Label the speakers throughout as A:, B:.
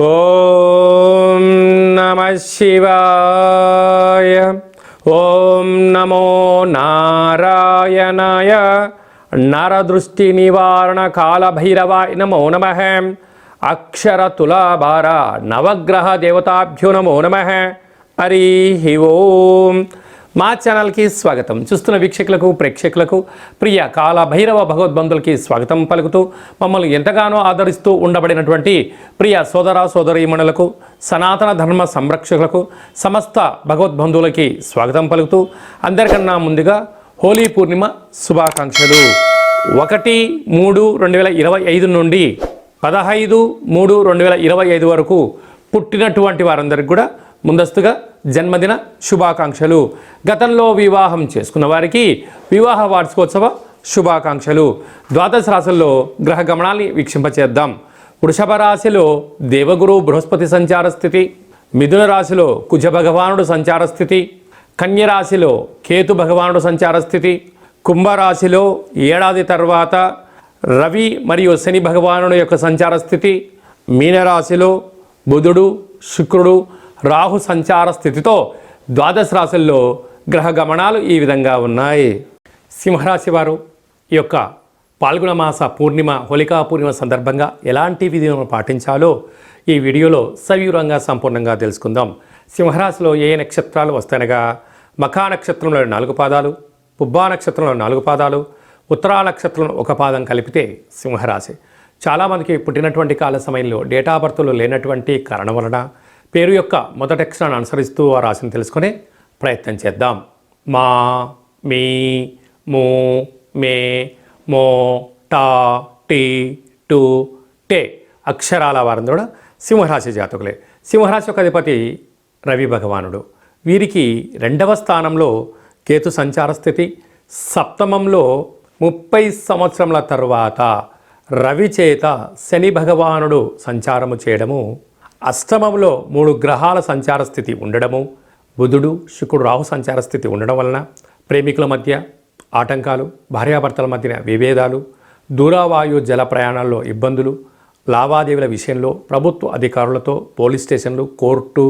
A: ఓం నమః శివాయ. ఓం నమో నారాయణాయ. నరదృష్టి నివారణ కాళభైరవాయ నమో నమః. అక్షర తులాభార నవగ్రహ దేవతాభ్యో నమో నమః. హరి ఓం. మా ఛానల్కి స్వాగతం. చూస్తున్న వీక్షకులకు ప్రేక్షకులకు ప్రియ కాళభైరవ భగవద్బంధులకి స్వాగతం పలుకుతూ మమ్మల్ని ఎంతగానో ఆదరిస్తూ ఉండబడినటువంటి ప్రియ సోదర సోదరీమణులకు సనాతన ధర్మ సంరక్షకులకు సమస్త భగవద్బంధువులకి స్వాగతం పలుకుతూ అందరికన్నా ముందుగా హోలీ పూర్ణిమ శుభాకాంక్షలు. 1-3-2025 నుండి 15-3-2025 వరకు పుట్టినటువంటి వారందరికీ కూడా ముందస్తుగా జన్మదిన శుభాకాంక్షలు. గతంలో వివాహం చేసుకున్న వారికి వివాహ వార్షికోత్సవ శుభాకాంక్షలు. ద్వాదశ రాశుల్లో గ్రహ గమనాన్ని వీక్షింపచేద్దాం. వృషభ రాశిలో దేవగురు బృహస్పతి సంచార స్థితి, మిథున రాశిలో కుజ భగవానుడు సంచార స్థితి, కన్య రాశిలో కేతు భగవానుడు సంచార స్థితి, కుంభరాశిలో ఏడాది తర్వాత రవి మరియు శని భగవానుడు యొక్క సంచార స్థితి, మీనరాశిలో బుధుడు శుక్రుడు రాహు సంచార స్థితితో ద్వాదశ రాశుల్లో గ్రహ గమనాలు ఈ విధంగా ఉన్నాయి. సింహరాశి వారు ఈ యొక్క పాల్గొన మాస పూర్ణిమ హోళికా పూర్ణిమ సందర్భంగా ఎలాంటి విధులను పాటించాలో ఈ వీడియోలో సవివరంగా సంపూర్ణంగా తెలుసుకుందాం. సింహరాశిలో ఏ నక్షత్రాలు వస్తాయనగా మఖా నక్షత్రంలో 4 పాదాలు, పుబ్బా నక్షత్రంలో 4 పాదాలు, ఉత్తరా నక్షత్రంలో 1 పాదం కలిపితే సింహరాశి. చాలామందికి పుట్టినటువంటి కాల సమయంలో డేటా బర్త్లో లేనటువంటి కారణం వలన పేరు యొక్క మొదటి అక్షరాన్ని అనుసరిస్తూ ఆ రాశిని తెలుసుకునే ప్రయత్నం చేద్దాం. మా, మీ, మూ, మే, మో, టా, టీ, టు, టే అక్షరాల వారందరూ కూడా సింహరాశి జాతకులే. సింహరాశి యొక్క అధిపతి రవి భగవానుడు. వీరికి 2వ స్థానంలో కేతు సంచార స్థితి, సప్తమంలో 30 సంవత్సరముల తర్వాత రవి చేత శని భగవానుడు సంచారము చేయడము, అష్టమంలో 3 గ్రహాల సంచార స్థితి ఉండడము, బుధుడు శుక్రుడు రాహు సంచార స్థితి ఉండడం వలన ప్రేమికుల మధ్య ఆటంకాలు, భార్యాభర్తల మధ్య విభేదాలు, దూరవాయు జల ప్రయాణాల్లో ఇబ్బందులు, లావాదేవీల విషయంలో ప్రభుత్వ అధికారులతో పోలీస్ స్టేషన్లు, కోర్టు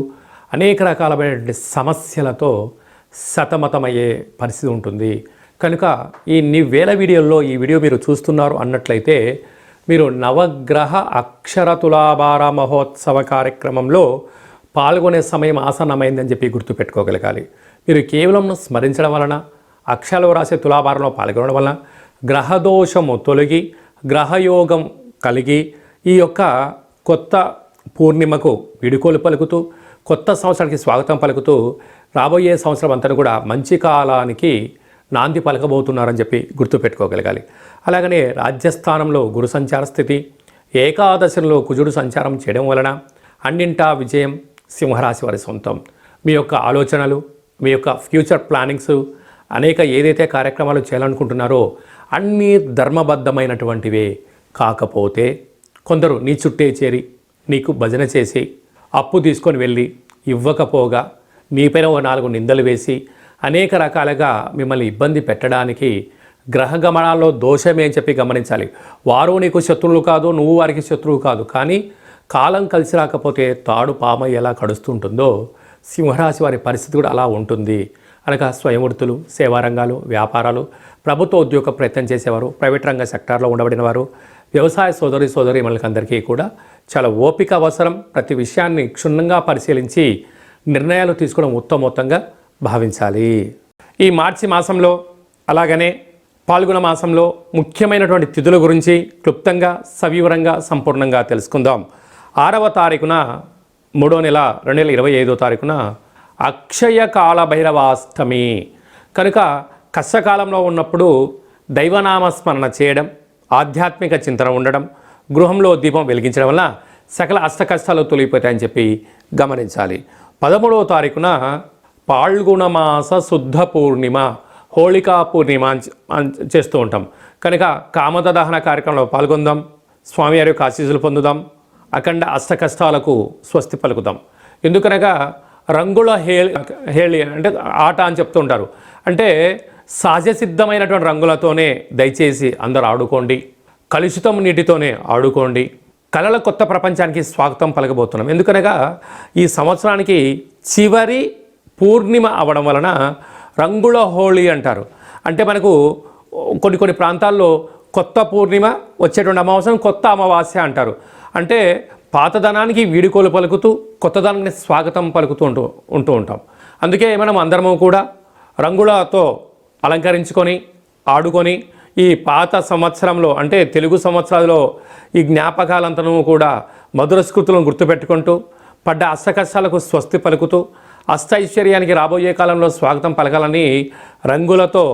A: అనేక రకాలైనటువంటి సమస్యలతో సతమతమయ్యే పరిస్థితి ఉంటుంది. కనుక ఈ వేల వీడియోల్లో ఈ వీడియో మీరు చూస్తున్నారు అన్నట్లయితే మీరు నవగ్రహ అక్షర తులాభార మహోత్సవ కార్యక్రమంలో పాల్గొనే సమయం ఆసన్నమైందని చెప్పి గుర్తుపెట్టుకోగలగాలి. మీరు కేవలం స్మరించడం వలన, అక్షరాలు రాసే తులాభారంలో పాల్గొనడం వలన గ్రహదోషము తొలగి గ్రహయోగం కలిగి ఈ యొక్క కొత్త పూర్ణిమకు వీడుకోలు పలుకుతూ కొత్త సంవత్సరానికి స్వాగతం పలుకుతూ రాబోయే సంవత్సరం అంతా కూడా మంచి కాలానికి నాంది పలకబోతున్నారని చెప్పి గుర్తుపెట్టుకోగలగాలి. అలాగనే రాజ్యస్థానంలో గురు సంచార స్థితి, ఏకాదశంలో కుజుడు సంచారం చేయడం వలన అన్నింటా విజయం సింహరాశి వారి సొంతం. మీ యొక్క ఆలోచనలు, మీ యొక్క ఫ్యూచర్ ప్లానింగ్స్, అనేక ఏదైతే కార్యక్రమాలు చేయాలనుకుంటున్నారో అన్నీ ధర్మబద్ధమైనటువంటివే. కాకపోతే కొందరు నీ చుట్టే చేరి నీకు భజన చేసి అప్పు తీసుకొని వెళ్ళి ఇవ్వకపోగా నీపైన 4 నిందలు వేసి అనేక రకాలుగా మిమ్మల్ని ఇబ్బంది పెట్టడానికి గ్రహ గమనాల్లో దోషమే అని చెప్పి గమనించాలి. వారు నీకు శత్రువులు కాదు, నువ్వు వారికి శత్రువు కాదు. కానీ కాలం కలిసి రాకపోతే తాడు పామ ఎలా కడుస్తుంటుందో సింహరాశి వారి పరిస్థితి కూడా అలా ఉంటుంది. అనగా స్వయం వృత్తులు, సేవారంగాలు, వ్యాపారాలు, ప్రభుత్వ ఉద్యోగ ప్రయత్నం చేసేవారు, ప్రైవేట్ రంగ సెక్టార్లో ఉండబడిన వారు, వ్యవసాయ సోదరి మనకందరికీ కూడా చాలా ఓపిక అవసరం. ప్రతి విషయాన్ని క్షుణ్ణంగా పరిశీలించి నిర్ణయాలు తీసుకోవడం ఉత్తమోత్తంగా భావించాలి. ఈ మార్చి మాసంలో అలాగనే పాల్గొన మాసంలో ముఖ్యమైనటువంటి తిథుల గురించి క్లుప్తంగా సవివరంగా సంపూర్ణంగా తెలుసుకుందాం. 6వ తారీఖున 3వ నెల 2025వ తారీఖున అక్షయ కాళభైరవాష్టమి. కనుక కష్టకాలంలో ఉన్నప్పుడు దైవనామస్మరణ చేయడం, ఆధ్యాత్మిక చింతన ఉండడం, గృహంలో దీపం వెలిగించడం వల్ల సకల అష్ట కష్టాలు తొలగిపోతాయని చెప్పి గమనించాలి. 13వ తారీఖున పాల్గొన మాస శుద్ధ పూర్ణిమ హోళికా పూర్ణిమ చేస్తూ ఉంటాం. కనుక కామద దహన కార్యక్రమంలో పాల్గొందాం, స్వామివారి యొక్క ఆశీస్సులు పొందుదాం, అఖండ అష్ట కష్టాలకు స్వస్తి పలుకుదాం. ఎందుకనగా రంగుల హేళి అంటే ఆట అని చెప్తూ ఉంటారు. అంటే సహజ సిద్ధమైనటువంటి రంగులతోనే దయచేసి అందరూ ఆడుకోండి, కలుషితం నీటితోనే ఆడుకోండి, కళల కొత్త ప్రపంచానికి స్వాగతం పలకబోతున్నాం. ఎందుకనగా ఈ సంవత్సరానికి చివరి పూర్ణిమ అవడం వలన రంగుల హోళీ అంటారు. అంటే మనకు కొన్ని ప్రాంతాల్లో కొత్త పూర్ణిమ, వచ్చేటువంటి అమావాస్య కొత్త అమావాస్య అంటారు. అంటే పాతదనానికి వీడుకోలు పలుకుతూ కొత్తదనానికి స్వాగతం పలుకుతూ ఉంటూ ఉంటాం. అందుకే మనం అందరము కూడా రంగులతో అలంకరించుకొని ఆడుకొని ఈ పాత సంవత్సరంలో అంటే తెలుగు సంవత్సరాల్లో ఈ జ్ఞాపకాలంతను కూడా మధుర స్మృతులను గుర్తుపెట్టుకుంటూ పడ్డ అష్టకష్టాలకు స్వస్తి పలుకుతూ అష్టైశ్వర్యానికి రాబోయే కాలంలో స్వాగతం పలకాలని రంగులతో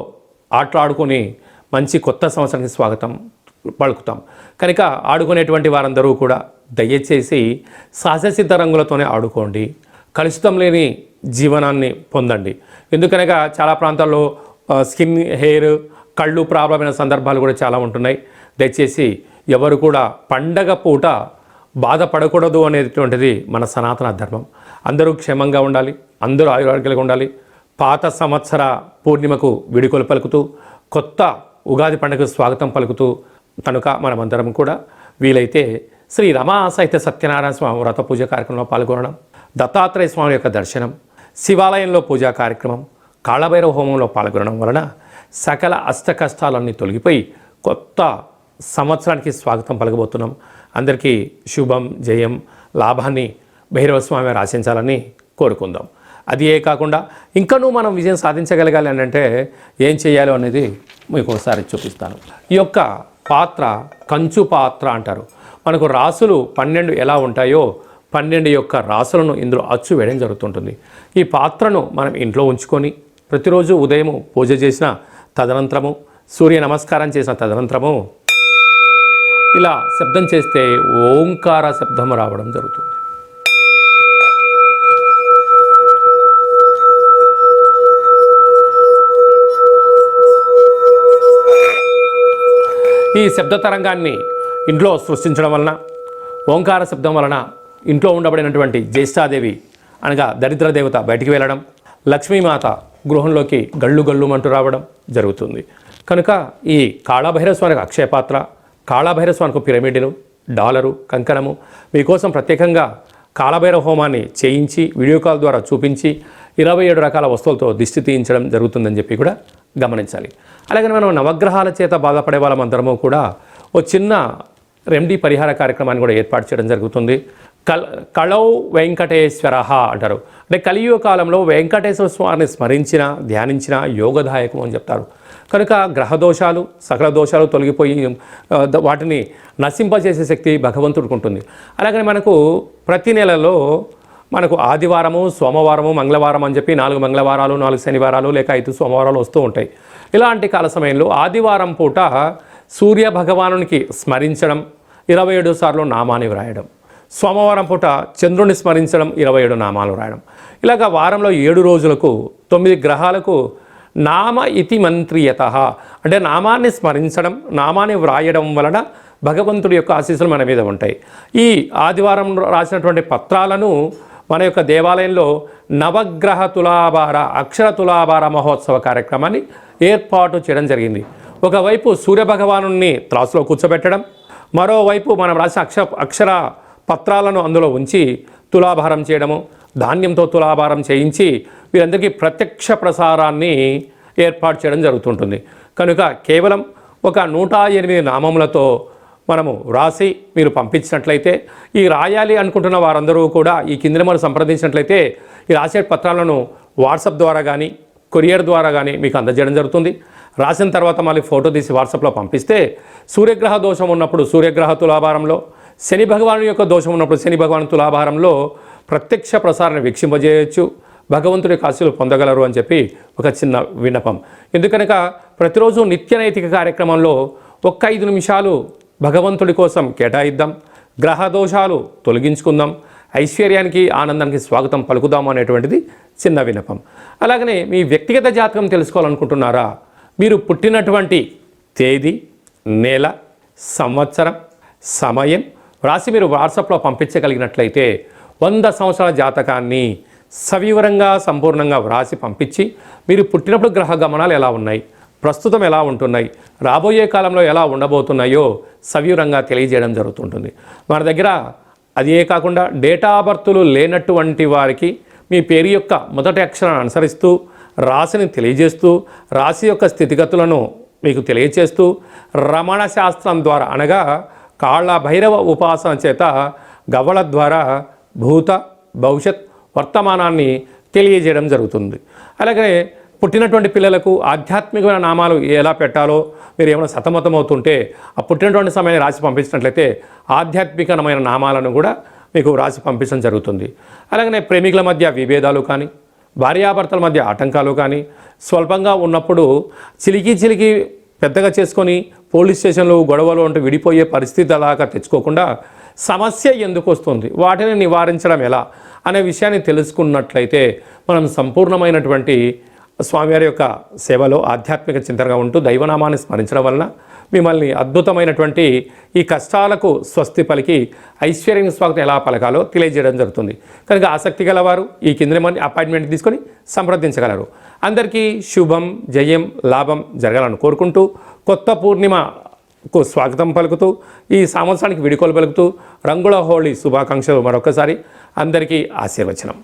A: ఆటలాడుకొని మంచి కొత్త సంవత్సరానికి స్వాగతం పలుకుతాం. కనుక ఆడుకునేటువంటి వారందరూ కూడా దయచేసి సహజసిద్ధ రంగులతోనే ఆడుకోండి, కలుషితం లేని జీవనాన్ని పొందండి. ఎందుకనగా చాలా ప్రాంతాల్లో స్కిన్, హెయిర్, కళ్ళు ప్రాబ్లం అయిన సందర్భాలు కూడా చాలా ఉంటున్నాయి. దయచేసి ఎవరు కూడా పండగ పూట బాధపడకూడదు అనేటువంటిది మన సనాతన ధర్మం. అందరూ క్షేమంగా ఉండాలి, అందరూ ఆరోగ్యంగా ఉండాలి. పాత సంవత్సర పూర్ణిమకు వీడుకోలు పలుకుతూ కొత్త ఉగాది పండుగకు స్వాగతం పలుకుతూ కనుక మనమందరం కూడా వీలైతే శ్రీ రమా సహిత సత్యనారాయణ స్వామి వ్రత పూజ కార్యక్రమంలో పాల్గొనడం, దత్తాత్రేయ స్వామి యొక్క దర్శనం, శివాలయంలో పూజా కార్యక్రమం, కాళభైరవ హోమంలో పాల్గొనడం వలన సకల అష్ట కష్టాలన్నీ తొలగిపోయి కొత్త సంవత్సరానికి స్వాగతం పలకబోతున్నాం. అందరికీ శుభం, జయం, లాభాన్ని భైరవ స్వామి ఆశించాలని కోరుకుందాం. అది కాకుండా ఇంకనూ మనం విజయం సాధించగలగాలి అని అంటే ఏం చేయాలో అనేది మీకు ఒకసారి చూపిస్తాను. ఈ యొక్క పాత్ర కంచు పాత్ర అంటారు. మనకు రాసులు 12 ఎలా ఉంటాయో 12 యొక్క రాసులను ఇందులో అచ్చు వేయడం జరుగుతుంటుంది. ఈ పాత్రను మనం ఇంట్లో ఉంచుకొని ప్రతిరోజు ఉదయం పూజ చేసిన తదనంతరము, సూర్య నమస్కారం చేసిన తదనంతరము ఇలా శబ్దం చేస్తే ఓంకార శబ్దం రావడం జరుగుతుంది. ఈ శబ్ద తరంగాన్ని ఇంట్లో సృష్టించడం వలన, ఓంకార శబ్దం వలన ఇంట్లో ఉండబడినటువంటి జ్యేష్ఠాదేవి అనగా దరిద్ర దేవత బయటికి వెళ్ళడం, లక్ష్మీమాత గృహంలోకి గళ్ళు గళ్ళుమంటూ రావడం జరుగుతుంది. కనుక ఈ కాళభైరవ స్వామికి అక్షయపాత్ర, కాళభైరవ స్వామికి పిరమిడ్లు, డాలరు, కంకణము మీకోసం ప్రత్యేకంగా కాళభైరవ హోమాన్ని చేయించి వీడియో కాల్ ద్వారా చూపించి 27 రకాల వస్తువులతో దిష్టి తీయించడం జరుగుతుందని చెప్పి కూడా గమనించాలి. అలాగే మనం నవగ్రహాల చేత బాధపడే వాళ్ళమందరము కూడా ఓ చిన్న రెమెడీ పరిహార కార్యక్రమాన్ని కూడా ఏర్పాటు చేయడం జరుగుతుంది. కళౌ వెంకటేశ్వర అంటారు. అంటే కలియుగ కాలంలో వెంకటేశ్వర స్వామిని స్మరించిన, ధ్యానించిన యోగదాయకం అని చెప్తారు. కనుక గ్రహదోషాలు, సకల దోషాలు తొలగిపోయి వాటిని నశింపజేసే శక్తి భగవంతుడికి ఉంటుంది. అలాగని మనకు ప్రతి నెలలో మనకు ఆదివారము, సోమవారము, మంగళవారం అని చెప్పి 4 మంగళవారాలు, 4 శనివారాలు లేక 5 సోమవారాలు వస్తూ ఉంటాయి. ఇలాంటి కాల సమయంలో ఆదివారం పూట సూర్య భగవానునికి స్మరించడం, 27 సార్లు నామాన్ని వ్రాయడం, సోమవారం పూట చంద్రుని స్మరించడం, 27 నామాలు రాయడం. ఇలాగ వారంలో 7 రోజులకు 9 గ్రహాలకు నామ ఇతి మంత్రియత అంటే నామాన్ని స్మరించడం, నామాన్ని వ్రాయడం వలన భగవంతుడి యొక్క ఆశీస్సులు మన మీద ఉంటాయి. ఈ ఆదివారం రాసినటువంటి పత్రాలను మన యొక్క దేవాలయంలో నవగ్రహ తులాభార, అక్షర తులాభార మహోత్సవ కార్యక్రమాన్ని ఏర్పాటు చేయడం జరిగింది. ఒకవైపు సూర్యభగవాను త్రాసులో కూర్చోబెట్టడం, మరోవైపు మనం రాసిన అక్షర పత్రాలను అందులో ఉంచి తులాభారం చేయడము, ధాన్యంతో తులాభారం చేయించి వీరందరికీ ప్రత్యక్ష ప్రసారాన్ని ఏర్పాటు చేయడం జరుగుతుంటుంది. కనుక కేవలం ఒక 108 నామములతో మనము రాసి మీరు పంపించినట్లయితే, ఈ రాయాలి అనుకుంటున్న వారందరూ కూడా ఈ కింద మనం సంప్రదించినట్లయితే ఈ రాసే పత్రాలను వాట్సాప్ ద్వారా కానీ కొరియర్ ద్వారా కానీ మీకు అందజేయడం జరుగుతుంది. రాసిన తర్వాత మళ్ళీ ఫోటో తీసి వాట్సాప్లో పంపిస్తే సూర్యగ్రహ దోషం ఉన్నప్పుడు సూర్యగ్రహ తులాభారంలో, శని భగవాను యొక్క దోషం ఉన్నప్పుడు శని భగవాను తులాభారంలో ప్రత్యక్ష ప్రసారాన్ని వీక్షింపజేయచ్చు, భగవంతుడి యొక్క ఆశీస్సులు పొందగలరు అని చెప్పి ఒక చిన్న విన్నపం. ఎందుకనక ప్రతిరోజు నిత్య నైతిక కార్యక్రమంలో 5 నిమిషాలు భగవంతుడి కోసం కేటాయిద్దాం, గ్రహ దోషాలు తొలగించుకుందాం, ఐశ్వర్యానికి ఆనందానికి స్వాగతం పలుకుదాం అనేటువంటిది చిన్న విన్నపం. అలాగనే మీ వ్యక్తిగత జాతకం తెలుసుకోవాలనుకుంటున్నారా? మీరు పుట్టినటువంటి తేదీ, నెల, సంవత్సరం, సమయం రాసి మీరు వాట్సాప్లో పంపించగలిగినట్లయితే 100 సంవత్సరాల జాతకాన్ని సవివరంగా సంపూర్ణంగా వ్రాసి పంపించి మీరు పుట్టినప్పుడు గ్రహ గమనాలు ఎలా ఉన్నాయి, ప్రస్తుతం ఎలా ఉంటున్నాయి, రాబోయే కాలంలో ఎలా ఉండబోతున్నాయో సవివరంగా తెలియజేయడం జరుగుతుంటుంది. మన దగ్గర అదే కాకుండా డేటా ఆఫ్ బర్త్లు లేనటువంటి వారికి మీ పేరు యొక్క మొదటి అక్షరాన్ని అనుసరిస్తూ రాశిని తెలియజేస్తూ రాశి యొక్క స్థితిగతులను మీకు తెలియజేస్తూ రమణ శాస్త్రం ద్వారా అనగా కాళ్ళ భైరవ ఉపాసన చేత గవ్వల ద్వారా భూత భవిష్యత్ వర్తమానాన్ని తెలియజేయడం జరుగుతుంది. అలాగే పుట్టినటువంటి పిల్లలకు ఆధ్యాత్మికమైన నామాలు ఎలా పెట్టాలో మీరు ఏమైనా సతమతమవుతుంటే ఆ పుట్టినటువంటి సమయాన్ని రాసి పంపించినట్లయితే ఆధ్యాత్మికమైన నామాలను కూడా మీకు రాసి పంపించడం జరుగుతుంది. అలాగనే ప్రేమికుల మధ్య విభేదాలు కానీ భార్యాభర్తల మధ్య ఆటంకాలు కానీ స్వల్పంగా ఉన్నప్పుడు చిలికి పెద్దగా చేసుకొని పోలీస్ స్టేషన్లు గొడవలు అంటూ విడిపోయే పరిస్థితి అలాగా తెచ్చుకోకుండా సమస్య ఎందుకు వస్తుంది, వాటిని నివారించడం ఎలా అనే విషయాన్ని తెలుసుకున్నట్లయితే మనం సంపూర్ణమైనటువంటి స్వామివారి యొక్క సేవలో ఆధ్యాత్మిక చింతనగా ఉంటూ దైవనామాన్ని స్మరించడం వలన మిమ్మల్ని అద్భుతమైనటువంటి ఈ కష్టాలకు స్వస్తి పలికి ఐశ్వర్యం స్వాగతం ఎలా పలకాలో తెలియజేయడం జరుగుతుంది. కనుక ఆసక్తి గలవారు ఈ కింద మంది అపాయింట్మెంట్ తీసుకొని సంప్రదించగలరు. అందరికీ శుభం, జయం, లాభం జరగాలని కోరుకుంటూ కొత్త పూర్ణిమకు స్వాగతం పలుకుతూ ఈ సంవత్సరానికి విడుకోలు పలుకుతూ రంగుల హోళీ శుభాకాంక్షలు మరొకసారి అందరికీ ఆశీర్వచనం.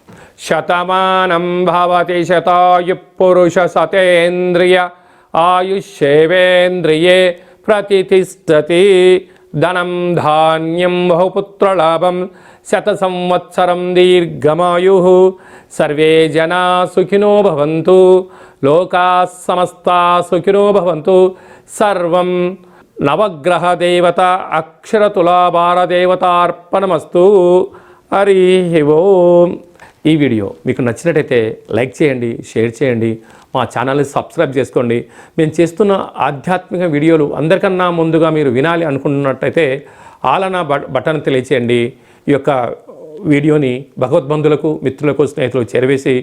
A: శతమానం భవతి శతాయు పురుష సతేంద్రియ ఆయుష్యేవేంద్రియే ప్రతిష్టతి. ధనం ధాన్యం బహుపుత్రలాభం శత సంవత్సరం దీర్ఘమాయు. సర్వే జనా సుఖినో భవంతు. లోకా సమస్తా సుఖినో భవంతు. సర్వం నవగ్రహ దేవత అక్షరతులాభార దేవతార్పణమస్తు. హరి ఓం. ఈ వీడియో మీకు నచ్చినట్టయితే లైక్ చేయండి, షేర్ చేయండి, మా ఛానల్ని సబ్స్క్రైబ్ చేసుకోండి. మేము చేస్తున్న ఆధ్యాత్మిక వీడియోలు అందరికన్నా ముందుగా మీరు వినాలి అనుకుంటున్నట్టయితే ఆలనా బటన్ తెలియచేయండి. ఈ యొక్క వీడియోని భగవద్బంధులకు, మిత్రులకు, స్నేహితులకు చేరవేసి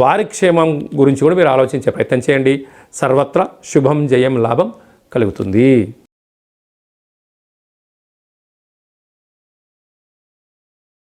A: వారి క్షేమం గురించి కూడా మీరు ఆలోచించే ప్రయత్నం చేయండి. సర్వత్రా శుభం, జయం, లాభం కలుగుతుంది.